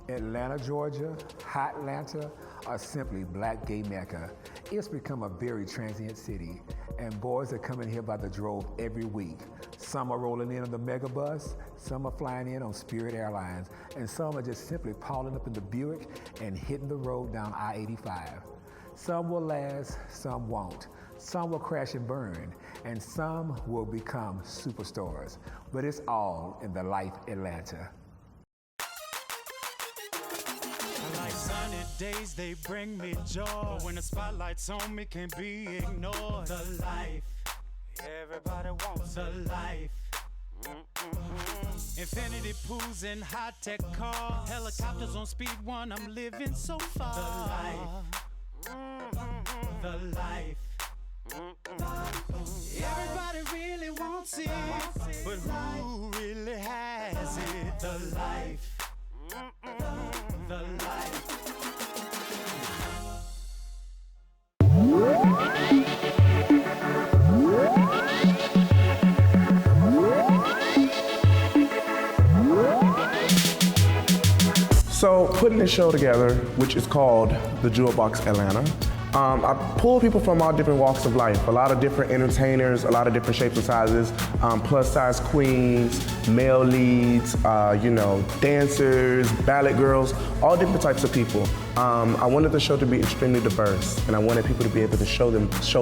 Atlanta, Georgia, Hotlanta, or simply Black Gay Mecca, it's become a very transient city, and boys are coming here by the drove every week. Some are rolling in on the Megabus, some are flying in on Spirit Airlines, and some are just simply piling up in the Buick and hitting the road down I-85. Some will last, some won't. Some will crash and burn, and some will become superstars. But it's all in the life Atlanta. Like sunny days, they bring me joy. But when the spotlight's on me, can't be ignored. The life, everybody wants the life. Infinity pools and high-tech cars, helicopters on speed 1, I'm living so far. The life, the life. Everybody really wants it, but who really has it? The life, the life. So putting this show together, which is called The Jewel Box Atlanta, I pull people from all different walks of life, a lot of different entertainers, a lot of different shapes and sizes, plus size queens, male leads, dancers, ballet girls, all different types of people. I wanted the show to be extremely diverse, and I wanted people to be able to show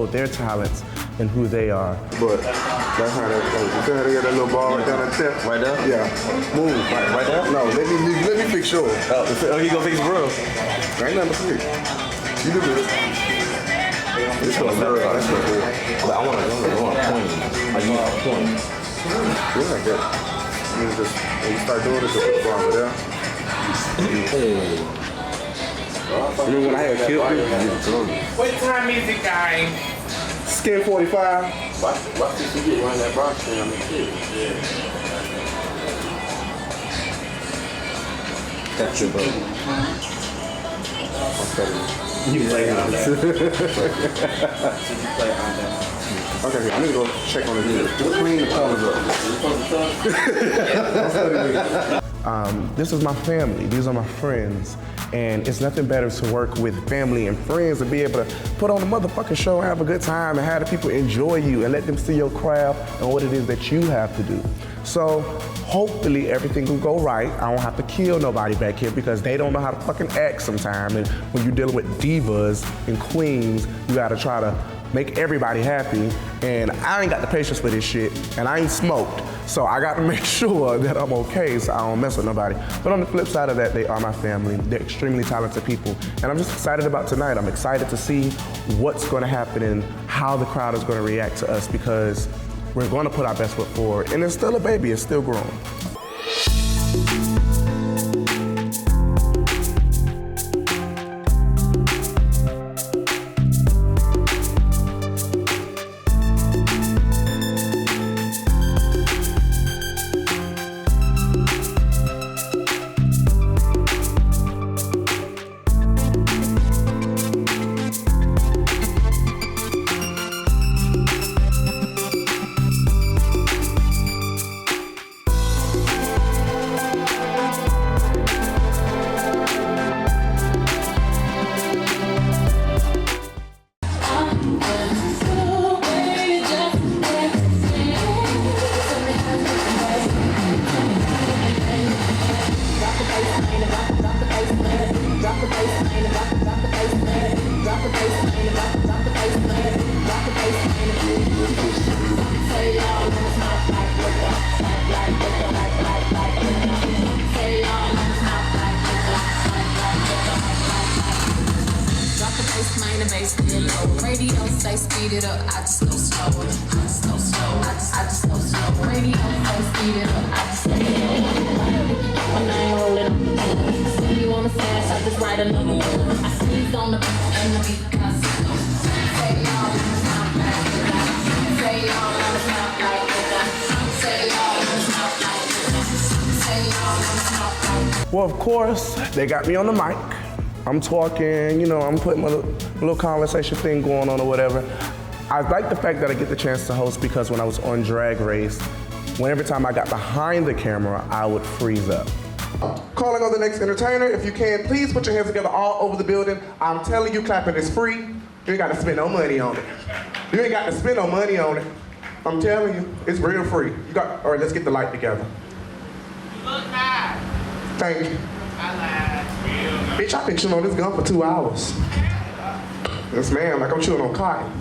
their talents and who they are. But that's how that goes. You see how they got that little ball right down that tip? Right there? Yeah. Move. Right there? No, let me fix yours. Oh, you gonna fix the bro? Ain't nothing to fix. You do this. This was never that's so cool. But I want to point. I use a point. Yeah, like that. I mean, just when you start doing it, just put the ball over there. Hey. Remember when I had killed you? What time is it, guys? Skin 45. Watch this you get running that box down the kid. Yeah. That's your boat. You play on that. Okay, I'm gonna go check on the just clean the corners up. This is my family. These are my friends. And it's nothing better to work with family and friends and be able to put on a motherfucking show and have a good time and have the people enjoy you and let them see your craft and what it is that you have to do. So hopefully everything will go right. I don't have to kill nobody back here because they don't know how to fucking act sometimes. And when you're dealing with divas and queens, you gotta try to make everybody happy. And I ain't got the patience for this shit, and I ain't smoked. So I got to make sure that I'm okay so I don't mess with nobody. But on the flip side of that, they are my family. They're extremely talented people. And I'm just excited about tonight. I'm excited to see what's going to happen and how the crowd is going to react to us because we're going to put our best foot forward. And it's still a baby, it's still growing. Radio say speed it up, I just go slower. I just go slow. I just go slow. Radio say speed it up, I just go slow. My name rolling up. See you on the fast, I just write another one. I squeeze on the beat and the beat cuts. Say y'all, it's not like that. Say y'all, it's not like that. Say y'all, it's not like that. Say y'all, it's not like that. Well, of course, they got me on the mic. I'm talking, I'm putting my little conversation thing going on or whatever. I like the fact that I get the chance to host because when I was on Drag Race, every time I got behind the camera, I would freeze up. Calling on the next entertainer. If you can, please put your hands together all over the building. I'm telling you, clapping is free. You ain't got to spend no money on it. You ain't got to spend no money on it. I'm telling you, it's real free. All right, let's get the light together. You look nice. Thank you. I lied. Bitch, I've been chewing on this gum for 2 hours. Yes, ma'am, like I'm chewing on cotton.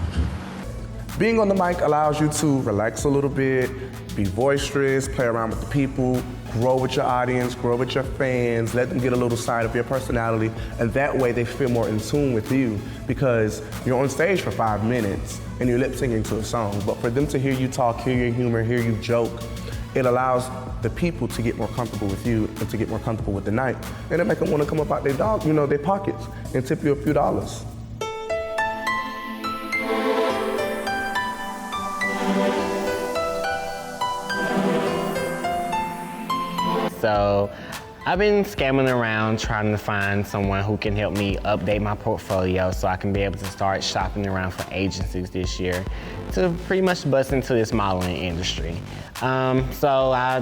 Being on the mic allows you to relax a little bit, be boisterous, play around with the people, grow with your audience, grow with your fans, let them get a little side of your personality, and that way they feel more in tune with you because you're on stage for 5 minutes and you're lip syncing to a song. But for them to hear you talk, hear your humor, hear you joke, it allows the people to get more comfortable with you and to get more comfortable with the night. And it make them want to come up out their pockets and tip you a few dollars. So I've been scamming around trying to find someone who can help me update my portfolio so I can be able to start shopping around for agencies this year to pretty much bust into this modeling industry. So I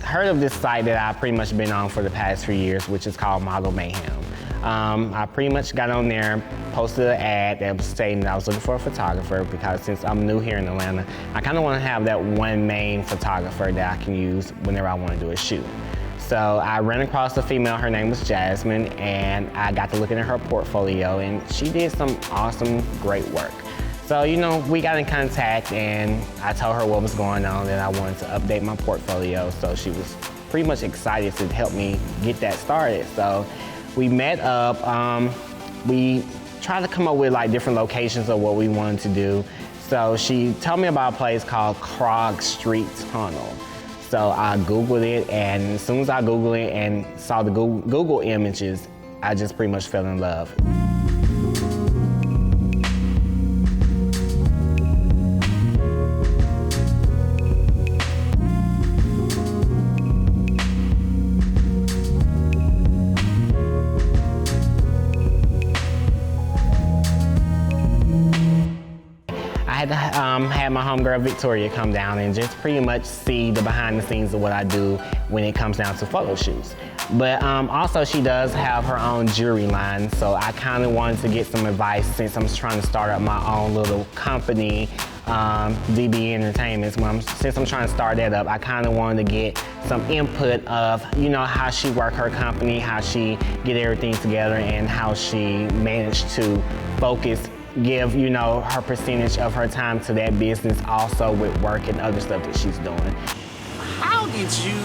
heard of this site that I've pretty much been on for the past few years, which is called Model Mayhem. I pretty much got on there, posted an ad that was stating that I was looking for a photographer because since I'm new here in Atlanta, I kind of want to have that one main photographer that I can use whenever I want to do a shoot. So I ran across a female, her name was Jasmine, and I got to looking at her portfolio and she did some awesome, great work. So, we got in contact and I told her what was going on and I wanted to update my portfolio. So she was pretty much excited to help me get that started. So we met up, we tried to come up with different locations of what we wanted to do. So she told me about a place called Krog Street Tunnel. So I Googled it, and as soon as I Googled it and saw the Google images, I just pretty much fell in love. Had my homegirl Victoria come down and just pretty much see the behind the scenes of what I do when it comes down to photo shoots. But also she does have her own jewelry line, so I kind of wanted to get some advice since I'm trying to start up my own little company, DB Entertainment. Since I'm trying to start that up, I kind of wanted to get some input of, how she work her company, how she get everything together, and how she managed to give, her percentage of her time to that business also with work and other stuff that she's doing. How did you,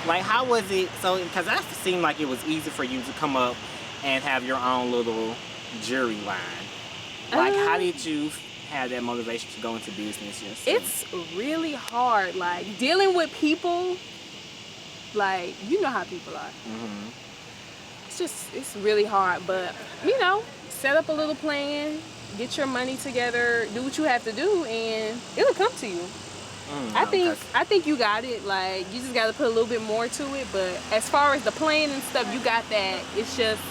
how was it, because that seemed like it was easy for you to come up and have your own little jewelry line. How did you have that motivation to go into business yourself? It's really hard, dealing with people, you know how people are. Mm-hmm. It's really hard, but, set up a little plan, get your money together, do what you have to do, and it'll come to you. I think you got it. You just got to put a little bit more to it. But as far as the plan and stuff, you got that. It's just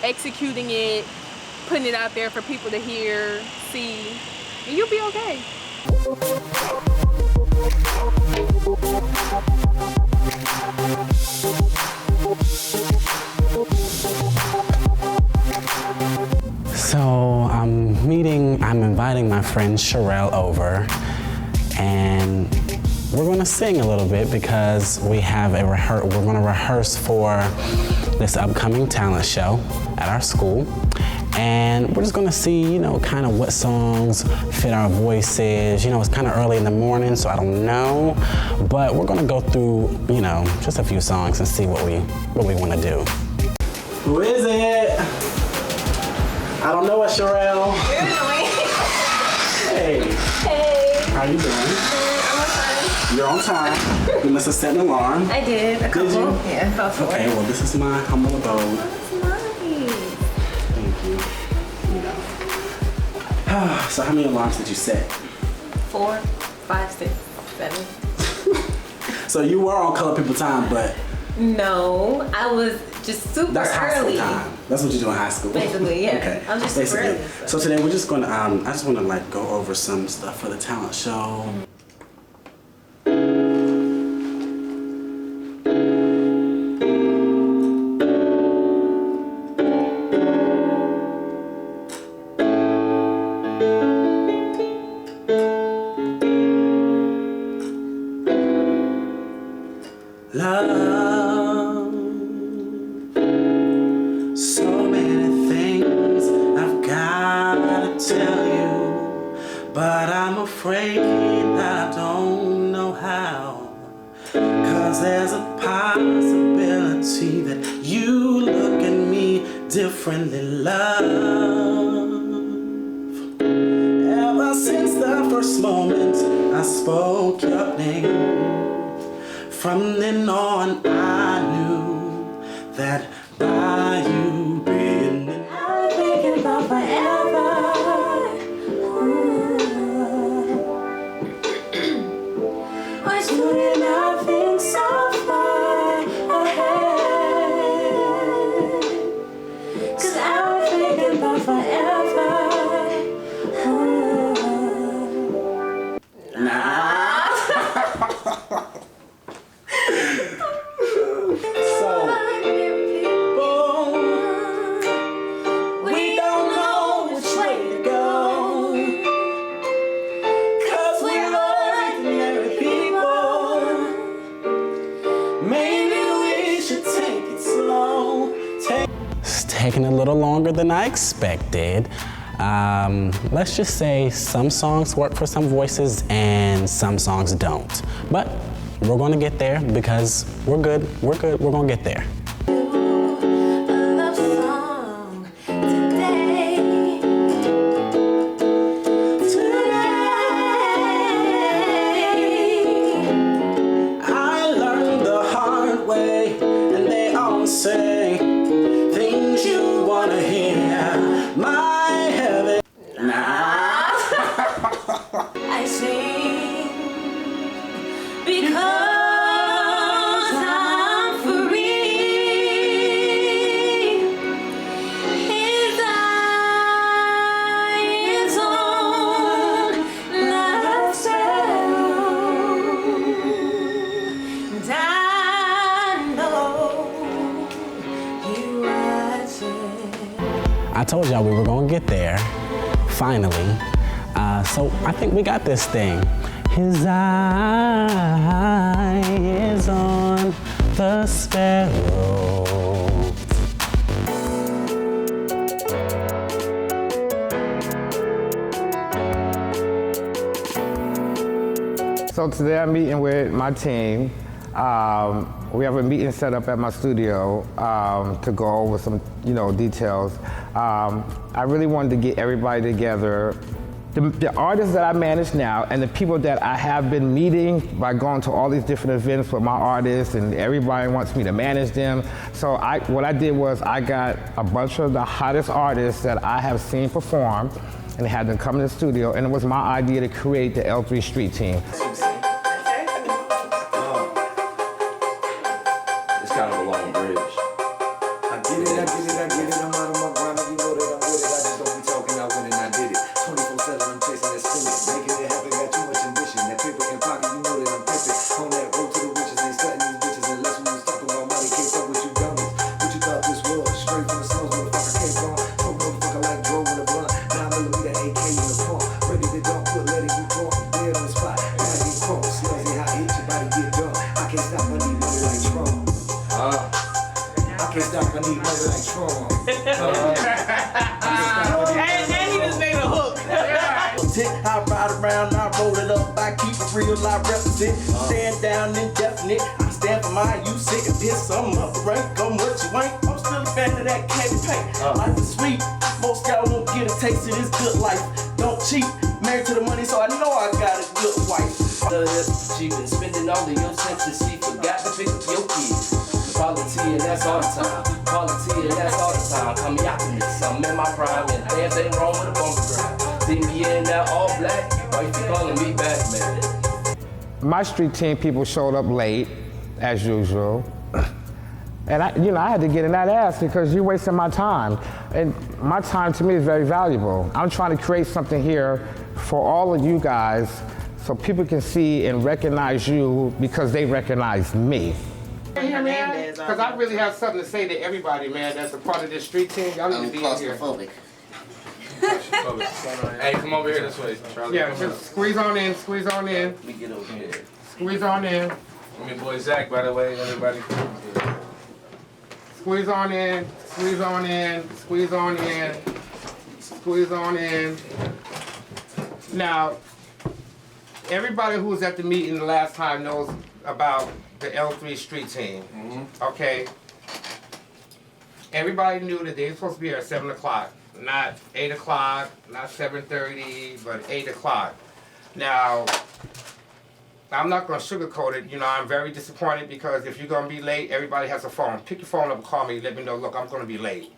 executing it, putting it out there for people to hear, see, and you'll be okay. So I'm inviting my friend Sherelle over, and we're gonna sing a little bit because we're gonna rehearse for this upcoming talent show at our school. And we're just gonna see, kind of what songs fit our voices. It's kind of early in the morning, so I don't know. But we're gonna go through, just a few songs and see what we wanna do. Who is it? I don't know it, Sherelle. You're annoying. Hey. Hey. How you doing? I'm on time. You're on time. You must have set an alarm. I did. A couple. Did you? Yeah, about 4. Okay, well, this is my humble abode. That's nice. Thank you. So how many alarms did you set? 4, 5, 6, 7. So you were on Color People time, but... No, I was just super That's high early. school time. That's what you do in high school. Basically, yeah. Okay. I was just super early. So today we're just gonna, I just wanna go over some stuff for the talent show. Love, so many things I've gotta tell you, but I'm afraid I don't know how. 'Cause there's a possibility that you look at me differently, love. Ever since the first moment I spoke your name, from then on I knew that by you being I'm thinking about forever. Why shouldn't I think so far ahead? 'Cause I'm thinking about forever. Taking a little longer than I expected. Let's just say some songs work for some voices and some songs don't. But we're gonna get there because we're good, we're gonna get there. I learned the hard way, and they all say things you wanna hear. My heaven, I sing because I'm free. His eye is on my soul, and I know you watching. I told y'all we were gonna get there, finally. So I think we got this thing. His eye is on the sparrow. So today I'm meeting with my team. We have a meeting set up at my studio to go over some, details. I really wanted to get everybody together. The artists that I manage now and the people that I have been meeting by going to all these different events with my artists, and everybody wants me to manage them. So what I did was I got a bunch of the hottest artists that I have seen perform and had them come to the studio, and it was my idea to create the L3 Street Team. It's kind of a long bridge. I get it, I'm out of my grind, you know that I'm with it. I just don't be talking, I went and I did it. 24/7, I'm chasing that spinach, making it happen, got too much ambition. That paper in pocket, you know that I'm pimping. On that road to the riches, ain't stunting these bitches unless we was talking about money. Can't fuck with you dummies. What you thought this was? Straight from the snows, motherfucker came from. Smoke motherfucker like Bro with a blunt. 9mm AK in the pump. Ready to dump, put letting you drunk. Dead on the spot, gotta get crunk. Sluzzy, how hit your body get done. I can't stop, I need money like Trump. I can't stop, I need money like Trump. And he just made a hook. I ride around, I roll it up, I keep it real, I represent. Stand down indefinite, I stand for mine, you sick of this, I'm up the rank, I'm what you ain't. I'm still a fan of that candy paint. Life is sweet, most y'all won't get a taste of this good life. Don't cheat, married to the money, so I know I got a good wife. Cheap and spending all of your senses, she forgot to pick up your kids. Quality and that's all the time. Quality and that's all the time. Call me optimist, I'm in my prime, and things ain't wrong with a bumper grind. See me in that all black, why you calling me Batman? My street team people showed up late, as usual. And I had to get in that ass because you're wasting my time. And my time to me is very valuable. I'm trying to create something here for all of you guys so people can see and recognize you because they recognize me. Because I really have something to say to everybody, man, that's a part of this street team. Y'all need to be in here. Hey, come over here this way, Charlie. Yeah, just squeeze on in, squeeze on in. Let me get over here. Squeeze on in. I'm your boy Zach, by the way, everybody. Squeeze on in, squeeze on in, squeeze on in, squeeze on in. Now, everybody who was at the meeting the last time knows about the L3 street team, okay? Everybody knew that they were supposed to be here at 7 o'clock, not 8 o'clock, not 7:30, but 8 o'clock. Now, I'm not gonna sugarcoat it, you know, I'm very disappointed because if you're gonna be late, everybody has a phone. Pick your phone up and call me, let me know, look, I'm gonna be late.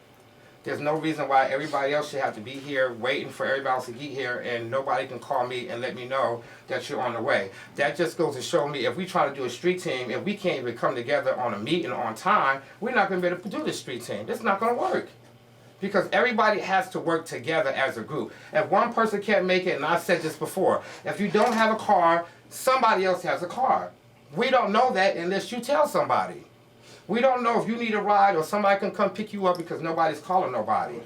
There's no reason why everybody else should have to be here waiting for everybody else to get here and nobody can call me and let me know that you're on the way. That just goes to show me if we try to do a street team and we can't even come together on a meeting on time, we're not gonna be able to do this street team. It's not gonna work. Because everybody has to work together as a group. If one person can't make it, and I said this before, if you don't have a car, somebody else has a car. We don't know that unless you tell somebody. We don't know if you need a ride or somebody can come pick you up because nobody's calling nobody.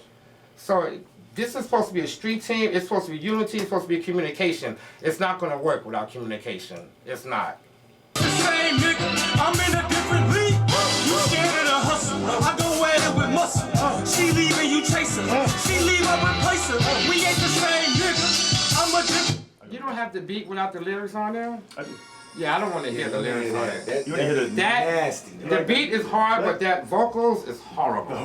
So this is supposed to be a street team, it's supposed to be unity, it's supposed to be communication. It's not gonna work without communication. It's not. Same nigga, I'm in a different league. You scared of the hustle, I go at it with muscle. She leaving, you chase her. She leave, I replace her. We ain't the same nigga. I'm a different. You don't have to beat without the lyrics on there? Yeah, I don't want to hear the lyrics on it. You want to hear the nasty. The beat is hard, but that vocals is horrible.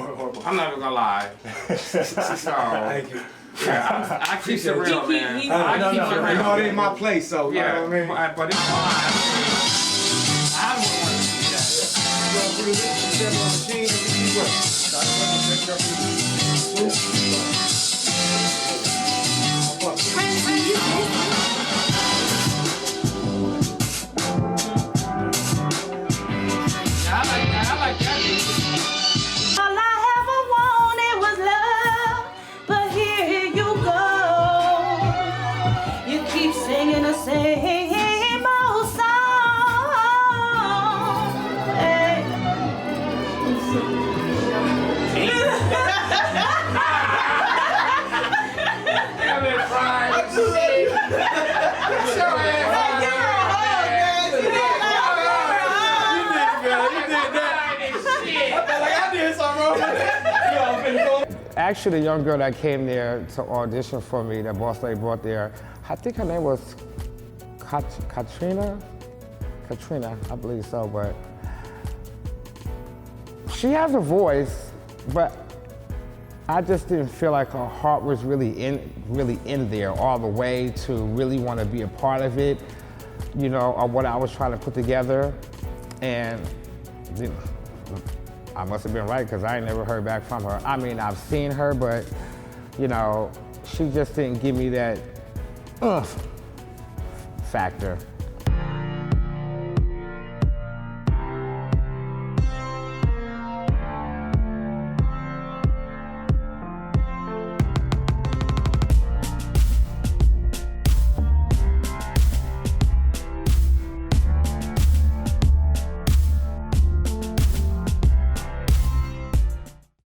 I'm not even gonna lie. So, Thank you. yeah, I keep it real, man. I keep it real. You know, it ain't my place, so you Yeah, know what I mean? but it's fine. I don't want to see that. You want to put it in the machine and see what? I like that beat. All I ever wanted was love, but here you go. You keep singing the same old song. Hey. Actually, the young girl that came there to audition for me, that boss lady brought there, I think her name was Katrina, I believe so, but she has a voice, but I just didn't feel like her heart was really in there all the way to really want to be a part of it, you know, of what I was trying to put together. And you know, I must have been right because I ain't never heard back from her. I mean, I've seen her, but you know, she just didn't give me that factor.